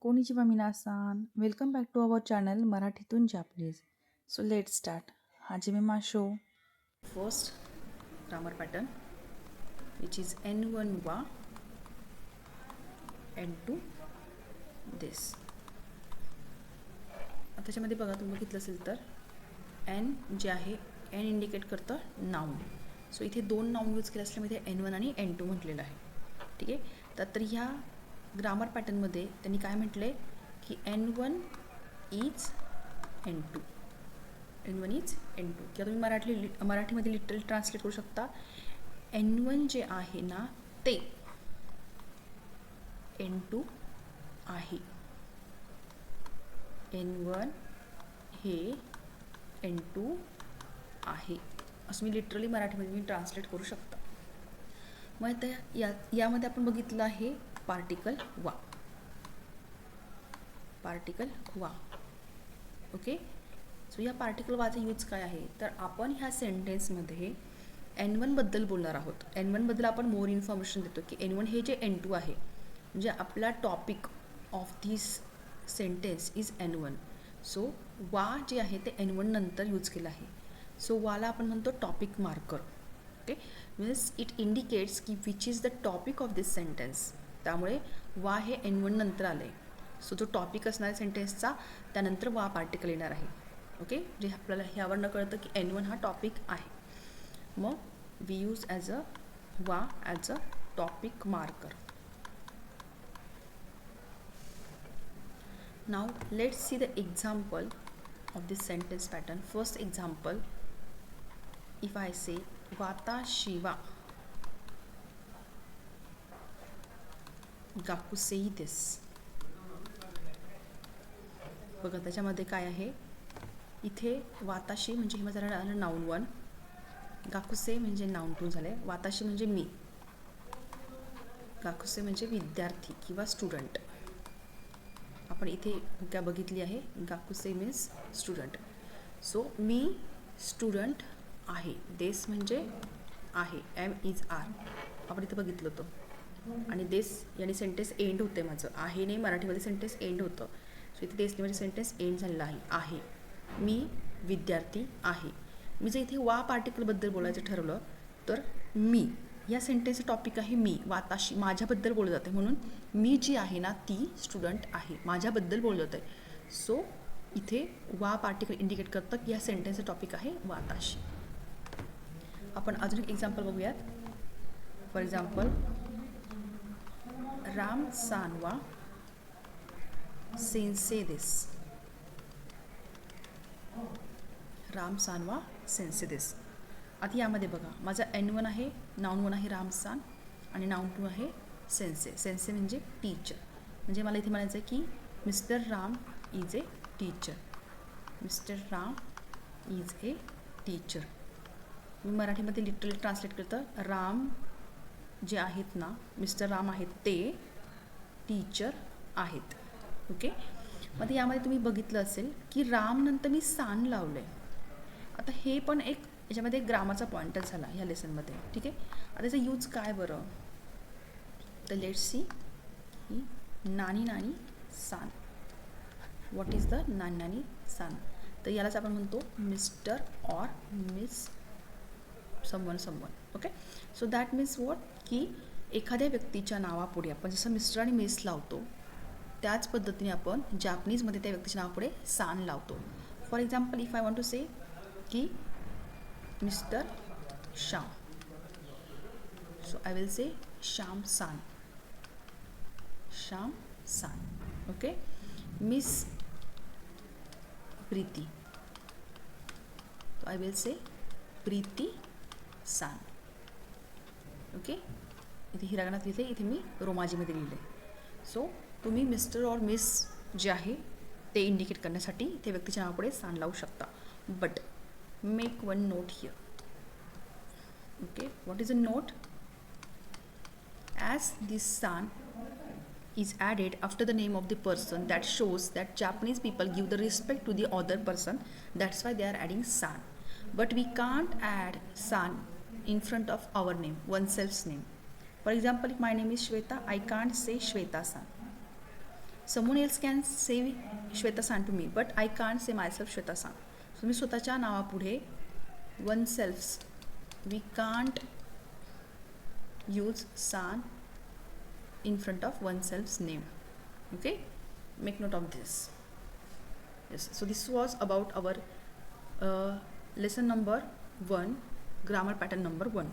Konnichiwa मिनासान, welcome back to our channel मराठीतून Japanese. So let start. हाजिमेमा शो. First grammar pattern which is N1 वा, N2 दिस. त्याच्यामध्ये बघा तुम्ही बघितलं असेल तर N जे आहे N इंडिकेट करतं नाऊन. सो इथे दोन नाऊन यूज केले असल्यामुळे इथे N1 आणि N2 म्हटलेलं आहे. ठीक आहे. तर ह्या ग्रामर पॅटर्नमध्ये त्यांनी काय म्हटलं आहे की N1 is N2. N1 is N2 किंवा तुम्ही मराठीमध्ये लिटरली ट्रान्सलेट करू शकता. N1 जे आहे ना ते N2 आहे. N1 हे N2 आहे असं मी लिटरली मराठीमध्ये ट्रान्सलेट करू शकता. मग आता यामध्ये आपण बघितलं आहे पार्टिकल वा. पार्टिकल वा. ओके. सो या पार्टिकल वाचा यूज काय आहे तर आपण ह्या सेंटेन्समध्ये N1 बद्दल बोलणार आहोत. N1 बद्दल आपण मोर इन्फॉर्मेशन देतो की N1 हे जे N2 आहे म्हणजे आपला topic of this sentence is N1. So वा जे आहे ते N1 नंतर यूज केलं आहे. सो वाला आपण म्हणतो topic marker. Okay. Means it indicates की which is the topic of this sentence. त्यामुळे वा हे N1 नंतर आलं आहे. सो जो टॉपिक असणार आहे सेंटेन्सचा त्यानंतर वा पार्टिकल येणार आहे. ओके. जे आपल्याला ह्यावरनं कळतं की N1 हा टॉपिक आहे. मग वी यूज ॲज अ वा as a topic marker. Now let's see the example of this sentence pattern. First example, if I say Watashi wa gakusei desu. बघा त्याच्यामध्ये काय आहे इथे वाताशी म्हणजे हे माझं झालं नाउन 1, गाकुसे म्हणजे नाउन 2 झाले. वाताशी म्हणजे मी, गाकुसे म्हणजे विद्यार्थी किंवा स्टुडंट. आपण इथे क्या बघितली आहे गाकुसे मीन्स स्टुडंट. सो मी स्टुडंट आहे. देस म्हणजे आहे. एम इज आर आपण इथे बघितलं होतं. आणि देस याने सेंटेन्स एंड होते माझं. आहे नाही मराठीमध्ये सेंटेन्स एंड होतं. सो इथे देसने म्हणजे सेंटेन्स एंड झालेला आहे. मी विद्यार्थी आहे. मी जर इथे वा पार्टिकलबद्दल बोलायचं ठरवलं तर मी या सेंटेन्सचं टॉपिक आहे मी. वाताशी माझ्याबद्दल बोललं जाते म्हणून मी जी आहे ना ती स्टुडंट आहे. माझ्याबद्दल बोललं जातं आहे. सो इथे वा पार्टिकल इंडिकेट करतं की या सेंटेन्सचं टॉपिक आहे वाताशी. आपण अजून एक एक्झाम्पल बघूयात. फॉर एक्झाम्पल राम सानवा सेन्से देस. राम सानवा सेन्से देस. आता यामध्ये बघा माझा N1 आहे, नाउन 1 आहे रामसान आणि नाउन 2 आहे सेन्से. सेन्से म्हणजे टीचर. म्हणजे मला इथे म्हणायचं आहे की mister Ram is a teacher. Mister Ram is a teacher. मी मराठीमध्ये लिटरली ट्रान्सलेट करतं. राम जे आहेत ना मिस्टर राम आहेत ते टीचर आहेत. ओके. मग यामध्ये तुम्ही बघितलं असेल की राम नंतर मी सान लावलं आहे. आता हे पण एक याच्यामध्ये ग्रामरचा पॉईंटच झाला ह्या लेसनमध्ये. ठीक आहे. आता त्याचा यूज काय बरं तर let's see he Nani Nani San. What is the Nani Nani San. तर यालाच आपण म्हणतो mister or miss someone someone. Okay. So that means what की एखाद्या व्यक्तीच्या नावापुढे आपण जसं मिस्टर आणि मिस लावतो त्याच पद्धतीने आपण जापनीजमध्ये त्या व्यक्तीच्या नावापुढे सान लावतो. For example if I want to say की mister Shyam. So I will say Shyam सान. श्याम सान. Okay. Miss Preeti. I will say Preeti सान. ओके. इथे हिरागणात लिहिले, इथे मी रोमाजीमध्ये लिहिले. सो तुम्ही मिस्टर और मिस जे आहे ते इंडिकेट करण्यासाठी त्या व्यक्तीच्या नावापुढे सान लावू शकता. But make one note here. Okay, what is a note? As this san is added after the name of the person, that shows that Japanese people give the respect to the other person. That's why they are adding san. But we can't add san in front of our name, oneself's name. For example, if my name is Shweta, I can't say Shweta san. Someone else can say Shweta San to me, but I can't say myself Shweta San. So मी स्वतःच्या नावापुढे one selves, we can't use San in front of oneself's name. Okay, make note of this. Yes, so this was about our lesson number 1, grammar pattern number 1.